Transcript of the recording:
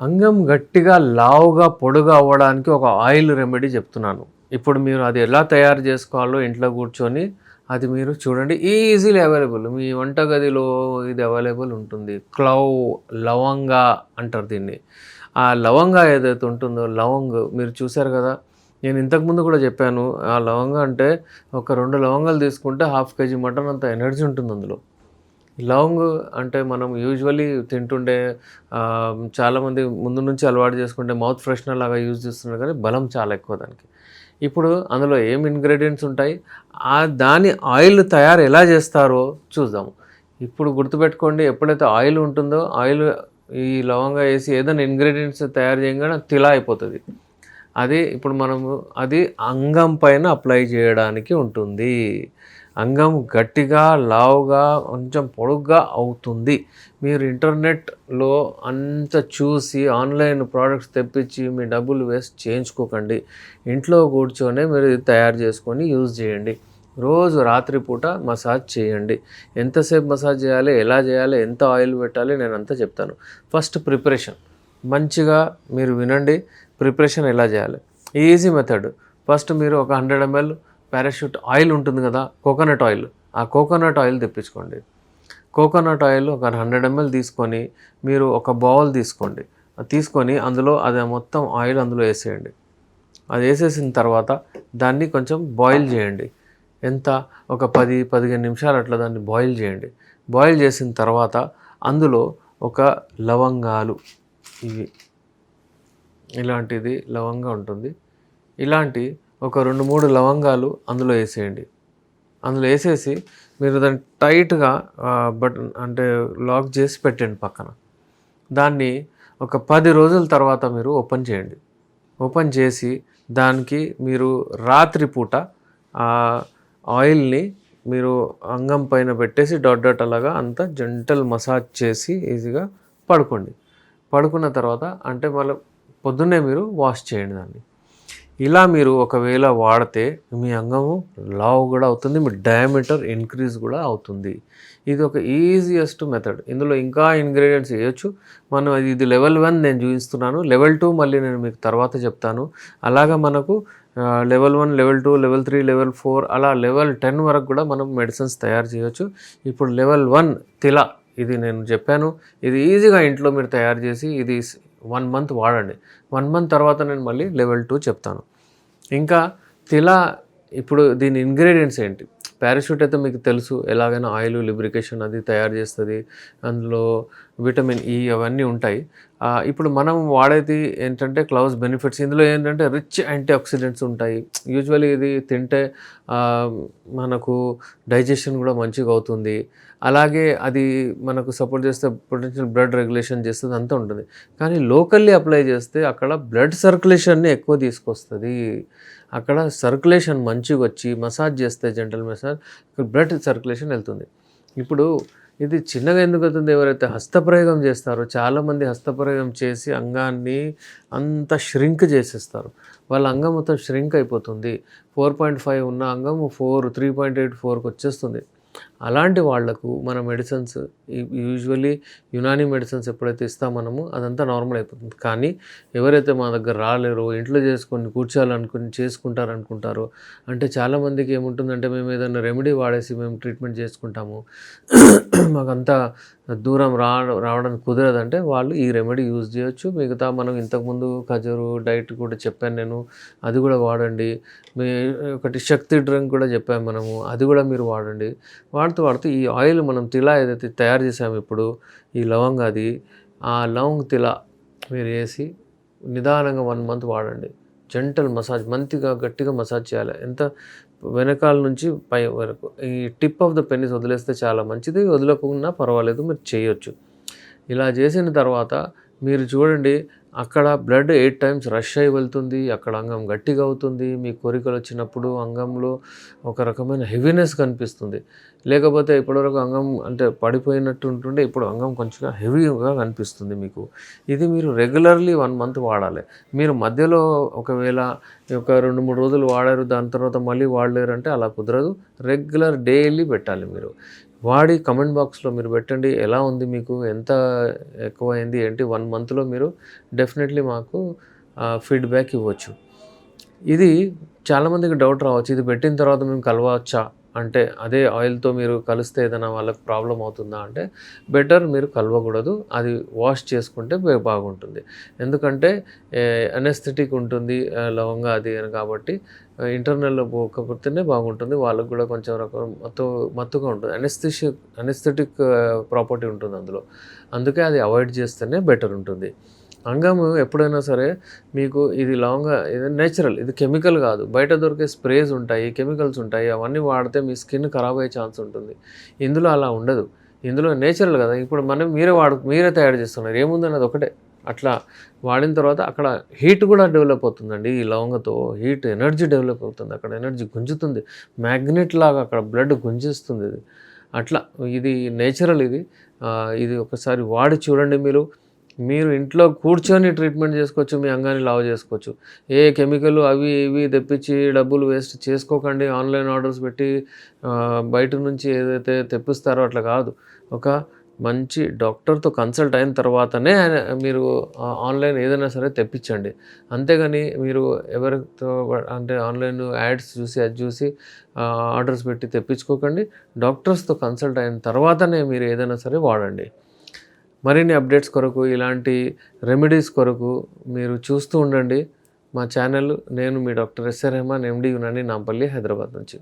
అంగం గట్టిగా, లావుగా, పొడుగా అవ్వడానికి ఒక ఆయిల్ రెమెడీ చెప్తున్నాను. ఇప్పుడు మీరు అది ఎలా తయారు చేసుకోవాలో ఇంట్లో కూర్చొని అది మీరు చూడండి. Easily available. మీ వంటగదిలో ఇది అవైలబుల్ ఉంటుంది. లవంగా అంటారు దీన్ని. ఆ లవంగా ఏదైతే ఉంటుందో మీరు చూసారు కదా! నేను ఇంతకుముందు కూడా చెప్పాను. ఆ లవంగా అంటే ఒక 2 లవంగాలు తీసుకుంటే హాఫ్ కేజీ మటన్ అంత ఎనర్జీ ఉంటుంది అందులో. లవంగ్ అంటే మనం యూజువల్లీ తింటుండే చాలామంది ముందు నుంచి అలవాటు చేసుకుంటే మౌత్ ఫ్రెషనర్ లాగా యూజ్ చేస్తున్నారు కానీ బలం చాలా ఎక్కువ దానికి. ఇప్పుడు అందులో ఏం ఇంగ్రీడియంట్స్ ఉంటాయి, దాని ఆయిల్ తయారు ఎలా చేస్తారో చూద్దాము. ఇప్పుడు గుర్తుపెట్టుకోండి, ఎప్పుడైతే ఆయిల్ ఉంటుందో ఈ లవంగా వేసి ఏదైనా ఇంగ్రీడియంట్స్ తయారు చేయగానే తిలా అయిపోతుంది. ఇప్పుడు మనము అది అంగం పైన అప్లై చేయడానికి ఉంటుంది. అంగం గట్టిగా, లావుగా, కొంచెం పొడుగ్గా అవుతుంది. మీరు ఇంటర్నెట్లో అంత చూసి ఆన్లైన్ ప్రోడక్ట్స్ తెప్పించి మీ డబ్బులు వేస్ట్ చేయించుకోకండి. ఇంట్లో కూర్చొనే మీరు ఇది తయారు చేసుకొని యూజ్ చేయండి. రోజు రాత్రిపూట మసాజ్ చేయండి. ఎంతసేపు మసాజ్ చేయాలి, ఎలా చేయాలి, ఎంత ఆయిల్ పెట్టాలి నేను అంతా చెప్తాను. ఫస్ట్ ప్రిపరేషన్ మంచిగా మీరు వినండి. ప్రిపరేషన్ ఎలా చేయాలి, ఈజీ మెథడ్. ఫస్ట్ మీరు ఒక 100 ml పారాషూట్ ఆయిల్ ఉంటుంది కదా, కోకోనట్ ఆయిల్. ఆ కోకోనట్ ఆయిల్ తెప్పించుకోండి. కోకోనట్ ఆయిల్ ఒక 100 ml తీసుకొని మీరు ఒక బౌల్ తీసుకోండి. తీసుకొని అందులో అది మొత్తం ఆయిల్ అందులో వేసేయండి. అది వేసేసిన తర్వాత దాన్ని కొంచెం బాయిల్ చేయండి. ఒక 10-15 నిమిషాలు అట్లా దాన్ని బాయిల్ చేయండి. బాయిల్ చేసిన తర్వాత అందులో ఒక లవంగాలు, ఇలాంటిది లవంగా ఉంటుంది. ఇలాంటి ఒక 2-3 లవంగాలు అందులో వేసేయండి. అందులో వేసేసి మీరు దాన్ని టైట్గా లాక్ చేసి పెట్టండి పక్కన. దాన్ని ఒక 10 రోజుల తర్వాత మీరు ఓపెన్ చేయండి. ఓపెన్ చేసి దానికి మీరు రాత్రిపూట ఆయిల్ని మీరు అంగం పైన పెట్టేసి డాట్ అలాగా అంతా జెంటల్ మసాజ్ చేసి ఈజీగా పడుకోండి. పడుకున్న తర్వాత మళ్ళీ పొద్దున్నే మీరు వాష్ చేయండి దాన్ని. ఇలా మీరు ఒకవేళ వాడితే మీ అంగము లావు కూడా అవుతుంది, మీ డయామీటర్ ఇంక్రీజ్ కూడా అవుతుంది. ఇది ఒక ఈజియెస్ట్ మెథడ్. ఇందులో ఇంకా ఇంగ్రీడియంట్స్ వేయచ్చు. ఇది లెవెల్ 1 నేను చూపిస్తున్నాను. లెవెల్ 2 మళ్ళీ నేను మీకు తర్వాత చెప్తాను. అలాగా మనకు లెవెల్ 1, లెవెల్ 2, లెవెల్ 3, లెవెల్ 4 అలా లెవెల్ 10 వరకు కూడా మనం మెడిసిన్స్ తయారు చేయవచ్చు. ఇప్పుడు లెవెల్ 1 తిలా, ఇది నేను చెప్పాను. ఇది ఈజీగా ఇంట్లో మీరు తయారు చేసి ఇది 1 month వాడండి. 1 month తర్వాత నేను మళ్ళీ లెవెల్ 2 చెప్తాను. ఇంకా ఇప్పుడు దీని ఇంగ్రీడియంట్స్ ఏంటి? పారాషూట్ అయితే మీకు తెలుసు, ఎలాగైనా ఆయిల్ లిబ్రికేషన్ అది తయారు చేస్తుంది. అందులో విటమిన్ ఈ అవన్నీ ఉంటాయి. ఇప్పుడు మనం వాడేది ఏంటంటే క్లౌస్ బెనిఫిట్స్. ఇందులో ఏంటంటే రిచ్ యాంటీ ఆక్సిడెంట్స్ ఉంటాయి. యూజువల్లీ ఇది తింటే మనకు డైజెషన్ కూడా మంచిగా అవుతుంది. అలాగే అది మనకు సపోర్ట్ చేస్తే పొటెన్షియల్ బ్లడ్ రెగ్యులేషన్ చేస్తుంది, అంతా ఉంటుంది. కానీ లోకల్లీ అప్లై చేస్తే అక్కడ బ్లడ్ సర్క్యులేషన్ని ఎక్కువ తీసుకొస్తుంది. అక్కడ సర్క్యులేషన్ మంచిగా వచ్చి మసాజ్ చేస్తే జెంటల్ మసాజ్ బ్లడ్ సర్క్యులేషన్ వెళ్తుంది. ఇప్పుడు ఇది చిన్నగా ఎందుకు అవుతుంది? ఎవరైతే హస్తప్రయోగం చేస్తారో, చాలామంది హస్తప్రయోగం చేసి అంగాన్ని అంత ష్రింక్ చేసేస్తారు. వాళ్ళ అంగం మొత్తం ష్రింక్ అయిపోతుంది. 4.5 ఉన్న అంగం 3.8, 4కి వచ్చేస్తుంది. అలాంటి వాళ్లకు మన మెడిసిన్స్ యూజువల్లీ యునానీ మెడిసిన్స్ ఎప్పుడైతే మనము అదంతా నార్మల్ అయిపోతుంది. కానీ ఎవరైతే మా దగ్గర రాలేరో, ఇంట్లో చేసుకుంటారనుకుంటారో, అంటే చాలామందికి ఏముంటుందంటే మేము ఏదైనా రెమెడీ వాడేసి మేము ట్రీట్మెంట్ చేసుకుంటాము, మాకంతా దూరం రావడానికి కుదరదంటే వాళ్ళు ఈ రెమెడీ యూజ్ చేయొచ్చు. మిగతా మనం ఇంతకుముందు ఖజూరు డైట్ కూడా చెప్పాను నేను, అది కూడా వాడండి. ఒకటి శక్తి డ్రింక్ కూడా చెప్పాము మనము, అది కూడా మీరు వాడండి. వాడుతూ ఈ ఆయిల్ మనం తిలా ఏదైతే తయారు చేసాము ఇప్పుడు, ఈ లవంగాది, ఆ లవంగ్ తిలా మీరు వేసి నిదానంగా 1 month వాడండి. జెంటల్ మసాజ్, మంచిగా గట్టిగా మసాజ్ చేయాలి. వెనకాల నుంచి పై వరకు. ఈ టిప్ ఆఫ్ ద పెన్నిస్ వదిలేస్తే చాలా మంచిది, వదలకున్నా పర్వాలేదు, మీరు చేయొచ్చు. ఇలా చేసిన తర్వాత మీరు చూడండి, అక్కడ బ్లడ్ 8 times రష్ అయి వెళ్తుంది. అక్కడ అంగం గట్టిగా అవుతుంది. మీ కోరికలు వచ్చినప్పుడు అంగంలో ఒక రకమైన హెవీనెస్ కనిపిస్తుంది. లేకపోతే ఇప్పటివరకు అంగం పడిపోయినట్టు ఉంటుండే, ఇప్పుడు అంగం కొంచెం హెవీగా కనిపిస్తుంది మీకు. ఇది మీరు రెగ్యులర్లీ 1 month వాడాలి. మీరు మధ్యలో ఒకవేళ ఒక 2-3 రోజులు వాడారు, దాని తర్వాత మళ్ళీ వాడలేరు అంటే అలా కుదరదు. రెగ్యులర్ డైలీ పెట్టాలి మీరు. వాడి కమెంట్ బాక్స్‌లో మీరు పెట్టండి. ఎలా ఉంది మీకు? ఎంత ఎక్కువైంది ఏంటి? 1 మంత్‌లో మీరు డెఫినెట్‌లీ మాకు ఫీడ్‌బ్యాక్ ఇవ్వచ్చు. ఇది చాలామందికి డౌట్ రావచ్చు. ఇది పెట్టిన తర్వాత మేము కలవచ్చా? అంటే అదే ఆయిల్‌తో మీరు కలిస్తే ఏదైనా వాళ్ళకి ప్రాబ్లమ్ అవుతుందా? అంటే బెటర్ మీరు కలవకూడదు. అది వాష్ చేసుకుంటే బాగుంటుంది. ఎందుకంటే అనెస్థెటిక్ ఉంటుంది. లవంగ అది అని కాబట్టి ఇంటర్నల్‌లో పోకపోతేనే బాగుంటుంది. వాళ్ళకి కూడా కొంచెం రకం మత్తుగా ఉంటుంది. అనెస్థెటిక్ ప్రాపర్టీ ఉంటుంది అందులో. అందుకే అది అవాయిడ్ చేస్తేనే బెటర్ ఉంటుంది. అంగము ఎప్పుడైనా సరే మీకు ఇది ఇది నేచురల్. ఇది కెమికల్ కాదు. బయట దొరికే స్ప్రేస్ ఉంటాయి, కెమికల్స్ ఉంటాయి. అవన్నీ వాడితే మీ స్కిన్ ఖరాబ్ అయ్యే ఛాన్స్ ఉంటుంది. ఇందులో అలా ఉండదు. ఇందులో నేచురల్ కదా! ఇప్పుడు మీరే తయారు చేస్తున్నారు. ఏముందన్నది ఒకటే. అట్లా వాడిన తర్వాత అక్కడ హీట్ కూడా డెవలప్ అవుతుందండి. ఈ లవంగతో ఎనర్జీ డెవలప్ అవుతుంది. అక్కడ ఎనర్జీ గుంజుతుంది. మ్యాగ్నెట్ లాగా అక్కడ బ్లడ్ గుంజిస్తుంది ఇది. అట్లా ఇది నేచురల్ ఇది. ఇది ఒకసారి వాడి చూడండి మీరు. మీరు ఇంట్లో కూర్చొని ట్రీట్మెంట్ చేసుకోవచ్చు. మీ అంగాన్ని లావు చేసుకోవచ్చు. ఏ కెమికల్ అవి ఇవి తెప్పించి డబ్బులు వేస్ట్ చేసుకోకండి. ఆన్‌లైన్ ఆర్డర్స్ పెట్టి బయట నుంచి ఏదైతే తెప్పిస్తారో అట్లా కాదు. ఒక మంచి డాక్టర్‌తో కన్సల్ట్ అయిన తర్వాతనే మీరు ఆన్‌లైన్ ఏదైనా సరే తెప్పించండి. అంతేగాని మీరు ఎవరితో అంటే ఆన్‌లైన్ యాడ్స్ చూసి అది చూసి ఆర్డర్స్ పెట్టి తెప్పించుకోకండి. డాక్టర్స్‌తో కన్సల్ట్ అయిన తర్వాతనే మీరు ఏదైనా సరే వాడండి. మరిన్ని అప్డేట్స్ కొరకు, ఇలాంటి రెమెడీస్ కొరకు మీరు చూస్తూ ఉండండి మా ఛానల్. నేను మీ doctor S R Rehman, MD Unani, Nampally, Hyderabad నుంచి.